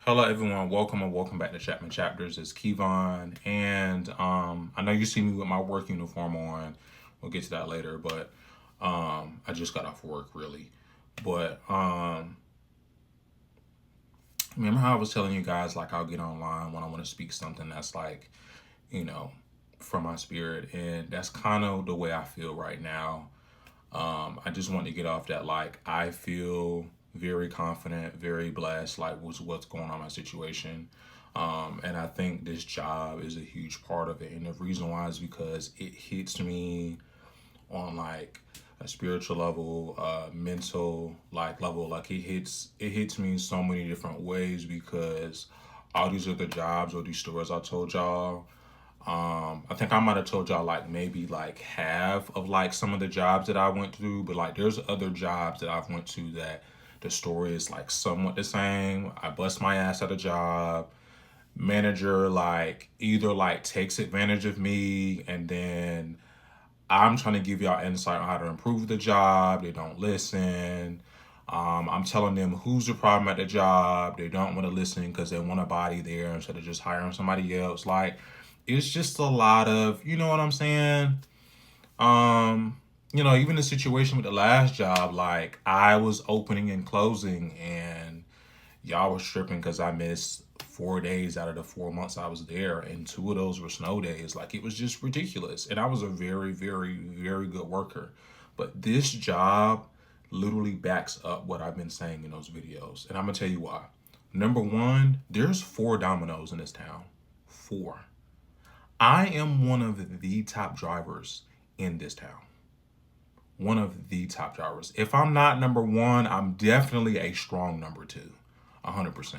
Hello everyone, welcome and welcome back to Chapman Chapters. It's Kevon, and I know you see me with my work uniform on. We'll get to that later, but I just got off work really. But remember how I was telling you guys like I'll get online when I want to speak something that's like, you know, from my spirit, and that's kind of the way I feel right now. I just want to get off that like I feel very confident, very blessed, like what's going on in my situation. And I think this job is a huge part of it. And the reason why is because it hits me on like a spiritual level, mental like level. Like it hits me in so many different ways because all these other jobs or these stories I told y'all, I think I might have told y'all like maybe like half of like some of the jobs that I went through, but like there's other jobs that I've went to that the story is like somewhat the same. I bust my ass at a job. Manager like either like takes advantage of me, and then I'm trying to give y'all insight on how to improve the job. They don't listen. I'm telling them who's the problem at the job. They don't want to listen because they want a body there instead of just hiring somebody else. Like, it's just a lot of, you know what I'm saying? Um, even the situation with the last job, like I was opening and closing, and y'all was tripping because I missed 4 days out of the 4 months I was there, and two of those were snow days. Like it was just ridiculous. And I was a very, very, very good worker. But this job literally backs up what I've been saying in those videos. And I'm gonna tell you why. Number one, there's four Domino's in this town. Four. I am one of the top drivers in this town. One of the top drivers. If I'm not number one, I'm definitely a strong number two. 100%.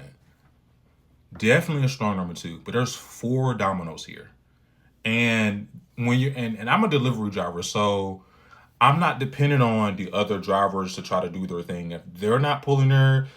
Definitely a strong number two, but there's four Domino's here. And when you're and I'm a delivery driver, so I'm not dependent on the other drivers to try to do their thing. If they're not pulling their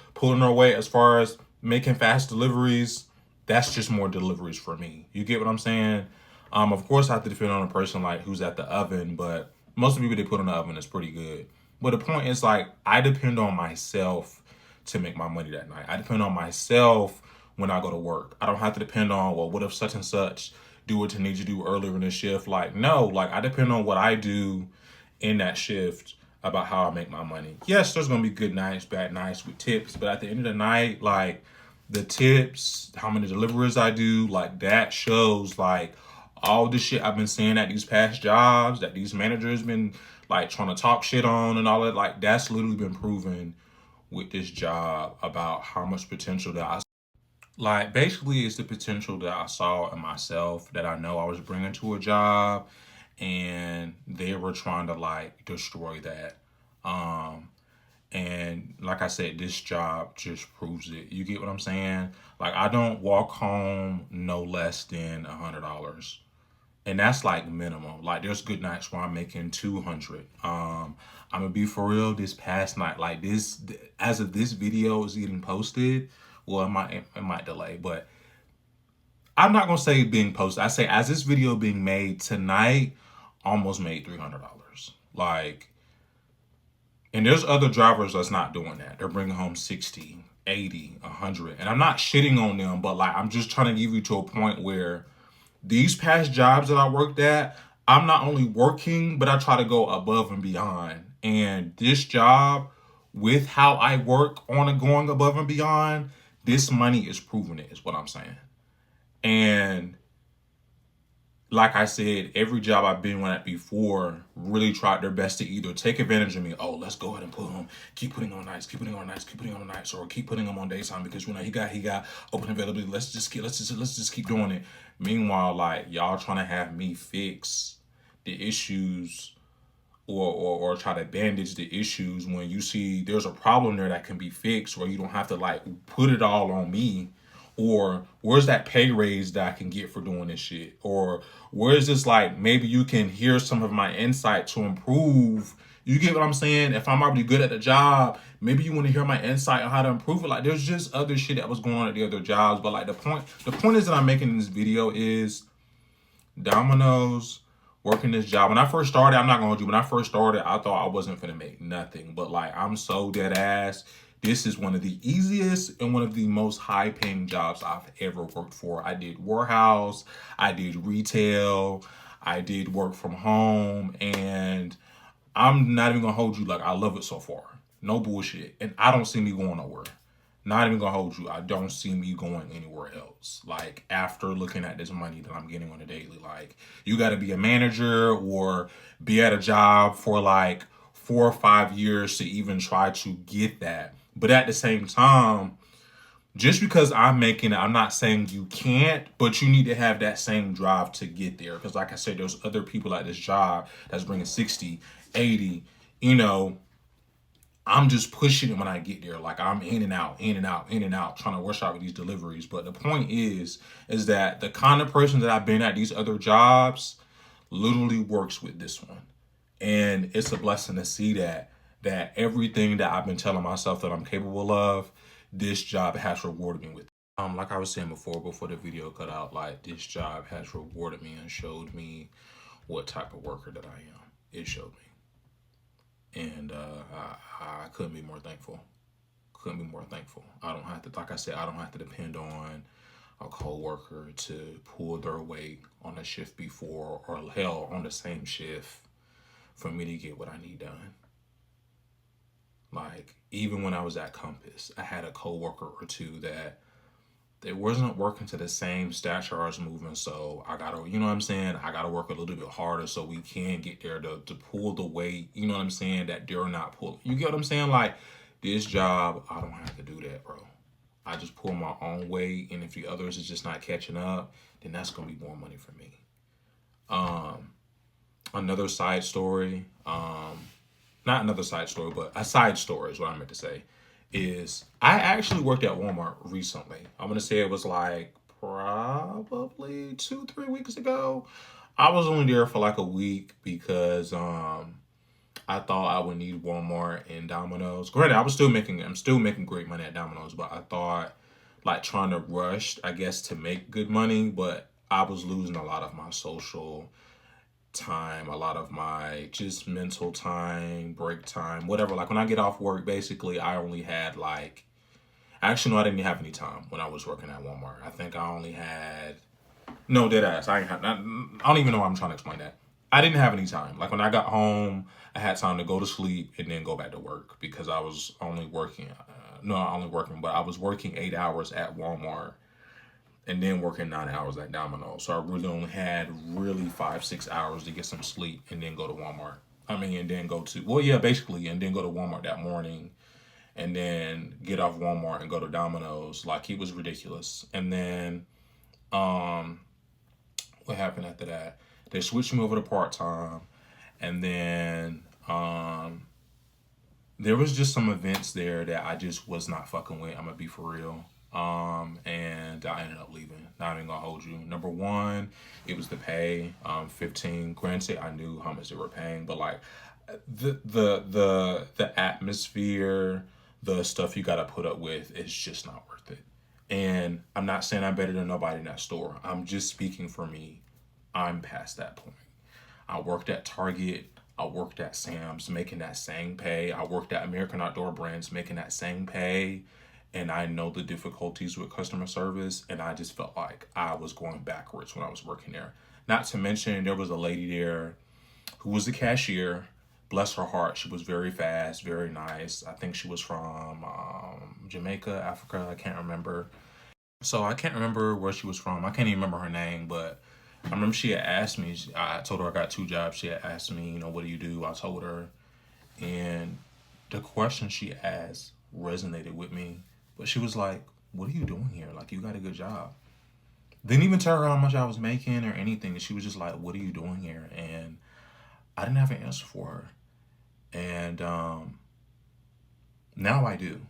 weight as far as making fast deliveries, that's just more deliveries for me. You get what I'm saying? Of course I have to depend on a person like who's at the oven, but most of the people they put in the oven is pretty good. But the point is like I depend on myself to make my money that night. I depend on myself when I go to work. I don't have to depend on, well, what if such and such do what they need to do earlier in the shift? Like, no, like I depend on what I do in that shift about how I make my money. Yes, there's gonna be good nights, bad nights with tips, but at the end of the night, like the tips, how many deliveries I do, like that shows like all the shit I've been seeing at these past jobs that these managers been like trying to talk shit on and all that. Like that's literally been proven with this job about how much potential that I like basically it's the potential that I saw in myself that I know I was bringing to a job, and they were trying to like destroy that. Um and like I said, this job just proves it. You get what I'm saying? Like I don't walk home no less than $100, and that's like minimum. Like there's good nights where I'm making 200. I'm gonna be for real. This past night, like this, as of this video is getting posted, well, it might delay, but I'm not gonna say being posted. I say as this video being made tonight, almost made $300. Like, and there's other drivers that's not doing that. They're bringing home 60, 80, 100, and I'm not shitting on them, but like I'm just trying to give you to a point where these past jobs that I worked at, I'm not only working, but I try to go above and beyond. And this job, with how I work on it going above and beyond, this money is proving it, is what I'm saying. And like I said, every job I've been at before really tried their best to either take advantage of me. Oh, let's go ahead and put him, keep putting on nights, keep putting on nights, keep putting on nights, or keep putting him on daytime because he got open availability. Let's just keep doing it. Meanwhile, like y'all trying to have me fix the issues or try to bandage the issues when you see there's a problem there that can be fixed, where you don't have to like put it all on me. Or where's that pay raise that I can get for doing this shit? Or where's this like maybe you can hear some of my insight to improve. You get what I'm saying? If I'm already good at the job, maybe you want to hear my insight on how to improve it. Like there's just other shit that was going on at the other jobs. But like the point is that I'm making in this video is Domino's working this job. When I first started, I'm not gonna do. When I first started, I thought I wasn't gonna make nothing. But like I'm so dead ass. This is one of the easiest and one of the most high paying jobs I've ever worked for. I did warehouse, I did retail, I did work from home, and I'm not even gonna hold you, like, I love it so far. No bullshit. And I don't see me going nowhere. Not even gonna hold you. I don't see me going anywhere else. Like, after looking at this money that I'm getting on a daily, like, you gotta be a manager or be at a job for like 4 or 5 years to even try to get that. But at the same time, just because I'm making it, I'm not saying you can't, but you need to have that same drive to get there. Because, like I said, there's other people at this job that's bringing 60, 80, you know. I'm just pushing it when I get there. Like, I'm in and out, in and out, in and out, trying to rush out with these deliveries. But the point is that the kind of person that I've been at these other jobs literally works with this one. And it's a blessing to see that everything that I've been telling myself that I'm capable of, this job has rewarded me with. Like I was saying before the video cut out, like, this job has rewarded me and showed me what type of worker that I am. It showed me, and I couldn't be more thankful. Couldn't be more thankful. I don't have to, like I said, I don't have to depend on a coworker to pull their weight on a shift before, or hell, on the same shift, for me to get what I need done. Like, even when I was at Compass, I had a coworker or two that they wasn't working to the same stature I was moving. So I gotta, you know what I'm saying? I gotta work a little bit harder so we can get there to pull the weight, you know what I'm saying, that they're not pulling. You get what I'm saying? Like, this job, I don't have to do that, bro. I just pull my own weight, and if the others is just not catching up, then that's gonna be more money for me. Um, Another side story, not another side story, but a side story is what I meant to say, is I actually worked at Walmart recently. I'm gonna say it was like probably 2, 3 weeks ago. I was only there for like a week because I thought I would need Walmart and Domino's. Granted, I'm still making great money at Domino's, but I thought, like, trying to rush, I guess, to make good money, but I was losing a lot of my social time, a lot of my just mental time, break time, whatever. Like, when I get off work, basically, I only had like, actually, no, I didn't have any time when I was working at Walmart. I think I only had, no, dead ass. I don't even know why I'm trying to explain that. I didn't have any time. Like, when I got home, I had time to go to sleep and then go back to work because I was only working, no, not only working, but I was working 8 hours at Walmart and then working 9 hours at Domino's. So I really only had really 5, 6 hours to get some sleep and then go to Walmart. I mean, and then go to, well, yeah, basically, and then go to Walmart that morning and then get off Walmart and go to Domino's. Like, it was ridiculous. And then, um, what happened after that? They switched me over to part time, and then there was just some events there that I just was not fucking with. I'm gonna be for real. And I ended up leaving. Not even gonna hold you. Number one, it was the pay. 15. Granted, I knew how much they were paying, but like, the atmosphere, the stuff you gotta put up with is just not worth it. And I'm not saying I'm better than nobody in that store. I'm just speaking for me. I'm past that point. I worked at Target. I worked at Sam's making that same pay. I worked at American Outdoor Brands making that same pay. And I know the difficulties with customer service. And I just felt like I was going backwards when I was working there. Not to mention, there was a lady there who was the cashier. Bless her heart. She was very fast, very nice. I think she was from Jamaica, Africa. I can't remember. So I can't remember where she was from. I can't even remember her name, but I remember she had asked me. I told her I got 2 jobs. She had asked me, what do you do? I told her, and the question she asked resonated with me. But she was like, "What are you doing here? Like, you got a good job." Didn't even tell her how much I was making or anything. She was just like, "What are you doing here?" And I didn't have an answer for her. And now I do.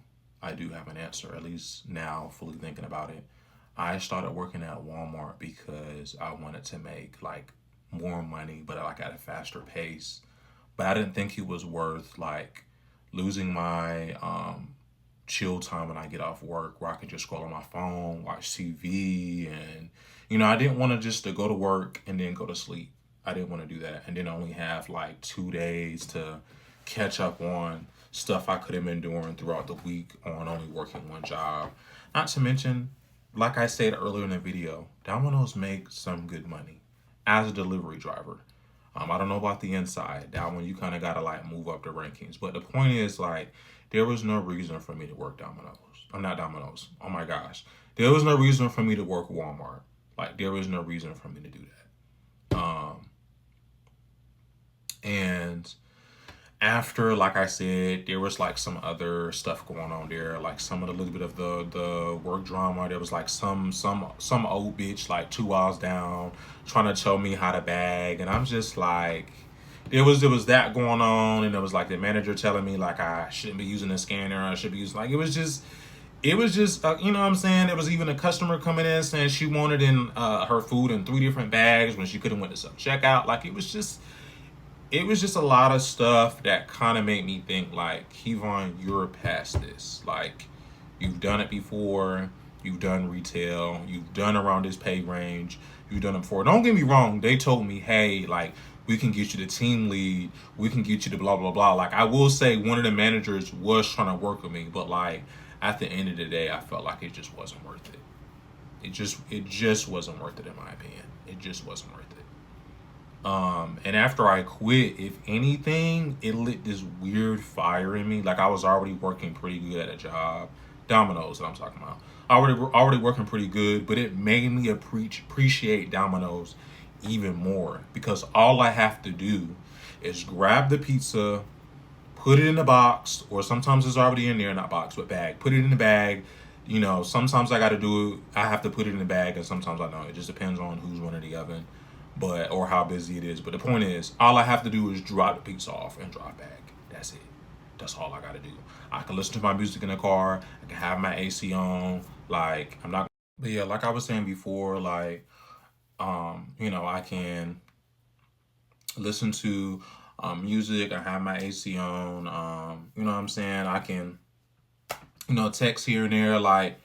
I do have an answer, at least now, fully thinking about it. I started working at Walmart because I wanted to make like more money, but like at a faster pace. But I didn't think it was worth like losing my chill time when I get off work where I can just scroll on my phone, watch TV, and I didn't want to just to go to work and then go to sleep. I didn't want to do that and then only have like 2 days to catch up on stuff I could have been doing throughout the week on only working one job. Not to mention, like I said earlier in the video, Domino's makes some good money as a delivery driver. I don't know about the inside. That one you kind of gotta like move up the rankings. But the point is like there was no reason for me to work Domino's. I'm not Domino's. Oh my gosh. There was no reason for me to work Walmart. Like there was no reason for me to do that. And after, like I said, there was like some other stuff going on there, like some of the little bit of the work drama. There was like some old bitch like 2 hours down trying to tell me how to bag, and I'm just like, there was that going on, and there was like the manager telling me like I shouldn't be using a scanner, I should be using like it was just you know what I'm saying. There was even a customer coming in saying she wanted in her food in 3 different bags when she could have went to some checkout. Like it was just a lot of stuff that kind of made me think like, Kevon, you're past this. Like, you've done it before. You've done retail. You've done around this pay range. You've done it before. Don't get me wrong. They told me, hey, like, we can get you the team lead. We can get you the blah, blah, blah. Like, I will say one of the managers was trying to work with me. But, like, at the end of the day, I felt like it just wasn't worth it. It just wasn't worth it in my opinion. It just wasn't worth it. And after I quit, if anything, it lit this weird fire in me. Like I was already working pretty good at a job, Domino's that I'm talking about. Already working pretty good, but it made me appreciate Domino's even more because all I have to do is grab the pizza, put it in the box, or sometimes it's already in there, not box, but bag. Put it in the bag. You know, sometimes I got to do it. I have to put it in the bag, and sometimes I don't. It just depends on who's running the oven, but or how busy it is. But the point is, all I have to do is drop the pizza off and drive back. That's it. That's all I got to do. I can listen to my music in the car. I can have my AC on. Like I'm not. But yeah, like I was saying before, like I can listen to music. I have my AC on. You know what I'm saying? I can, text here and there. Like,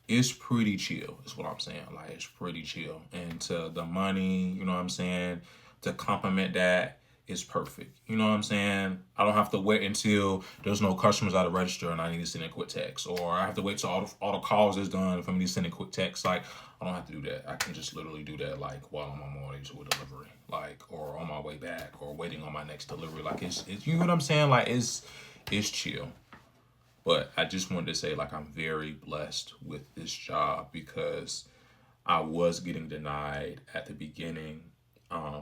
it's pretty chill, is what I'm saying. Like, it's pretty chill. And to the money, you know what I'm saying? To complement that is perfect. You know what I'm saying? I don't have to wait until there's no customers at the register and I need to send a quick text. Or I have to wait till all the calls is done for me to send a quick text. Like, I don't have to do that. I can just literally do that, like, while I'm on my way to a delivery. Like, or on my way back, or waiting on my next delivery. Like, it's you know what I'm saying? Like, it's chill. But I just wanted to say, like, I'm very blessed with this job because I was getting denied at the beginning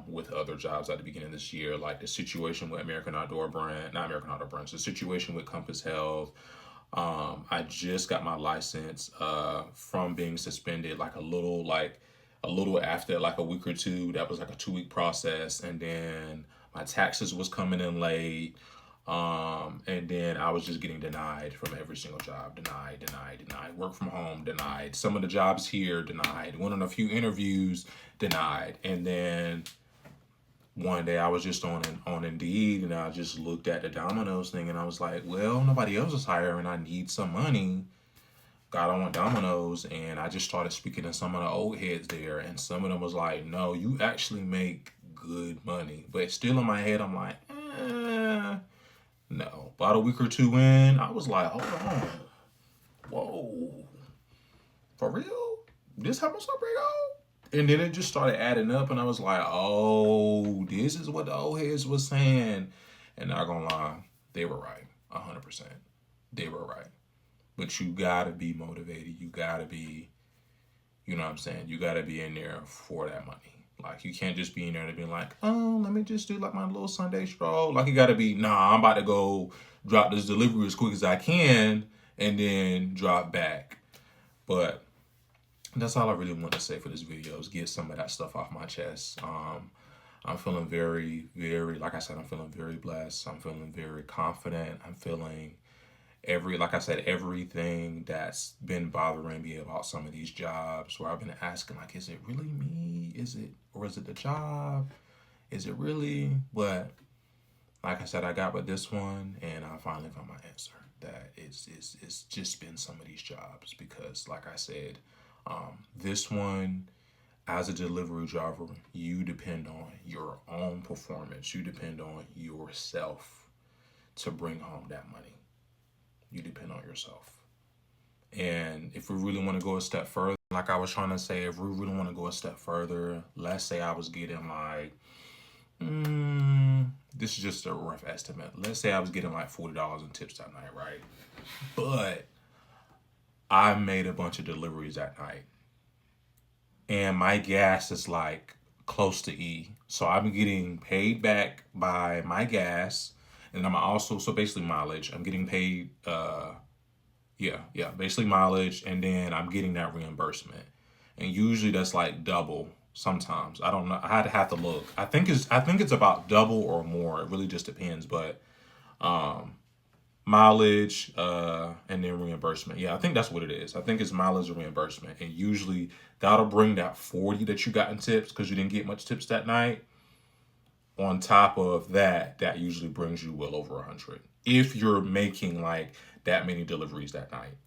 with other jobs at the beginning of this year, like the situation with American Outdoor Brand, not American Outdoor Brands, the situation with Compass Health. I just got my license from being suspended like a little after like a week or two. That was like a 2 week process, and then my taxes was coming in late. And then I was just getting denied from every single job. Denied, denied, denied. Work from home, denied. Some of the jobs here, denied. Went on a few interviews, denied. And then one day I was just on Indeed, and I just looked at the Domino's thing, and I was like, well, nobody else is hiring. I need some money. Got on Domino's, and I just started speaking to some of the old heads there, and some of them was like, no, you actually make good money. But still in my head, I'm like, no. About a week or two in, I was like, hold on. Whoa. For real? This how much I bring on? And then it just started adding up, and I was like, oh, this is what the old heads was saying. And not gonna lie, they were right. 100%. They were right. But you gotta be motivated. You gotta be, you know what I'm saying? You gotta be in there for that money. Like, you can't just be in there to be like, oh, let me just do like my little Sunday stroll. Like, you gotta be, nah, I'm about to go drop this delivery as quick as I can and then drop back. But that's all I really want to say for this video is get some of that stuff off my chest. I'm feeling very, very, like I said, I'm feeling very blessed. I'm feeling very confident. I'm feeling like I said, everything that's been bothering me about some of these jobs where I've been asking, like, is it really me? Or is it the job? Is it really? But like I said, I got with this one, and I finally found my answer. That it's just been some of these jobs because, like I said, this one, as a delivery driver, you depend on your own performance. You depend on yourself to bring home that money. You depend on yourself. And if we really want to go a step further, like I was trying to say, if we really want to go a step further, let's say I was getting like, this is just a rough estimate. Let's say I was getting like $40 in tips that night, right? But I made a bunch of deliveries that night. And my gas is like close to E. So I'm getting paid back by my gas. And I'm also, so basically mileage. I'm getting paid, basically mileage. And then I'm getting that reimbursement. And usually that's like double sometimes. I don't know. I had to have to look. I think it's about double or more. It really just depends. But mileage, and then reimbursement. Yeah, I think that's what it is. I think it's mileage and reimbursement. And usually that'll bring that 40 that you got in tips because you didn't get much tips that night. On top of that, that usually brings you well over 100 if you're making like that many deliveries that night.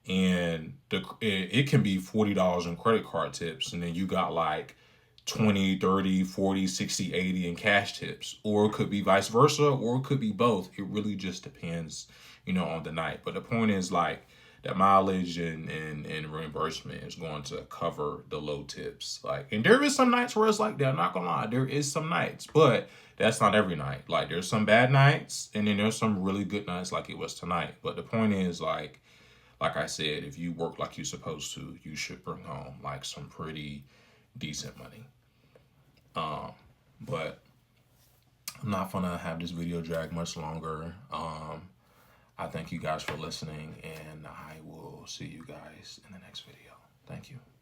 And it can be $40 in credit card tips, and then you got like 20, 30, 40, 60, 80 in cash tips. Or it could be vice versa, or it could be both. It really just depends, on the night. But the point is like that mileage and reimbursement is going to cover the low tips. Like, and there is some nights where it's like that. I'm not gonna lie, there is some nights, but that's not every night. Like there's some bad nights, and then there's some really good nights like it was tonight. But the point is like I said, if you work like you're supposed to, you should bring home like some pretty decent money. But I'm not gonna have this video drag much longer. I thank you guys for listening, and I will see you guys in the next video. Thank you.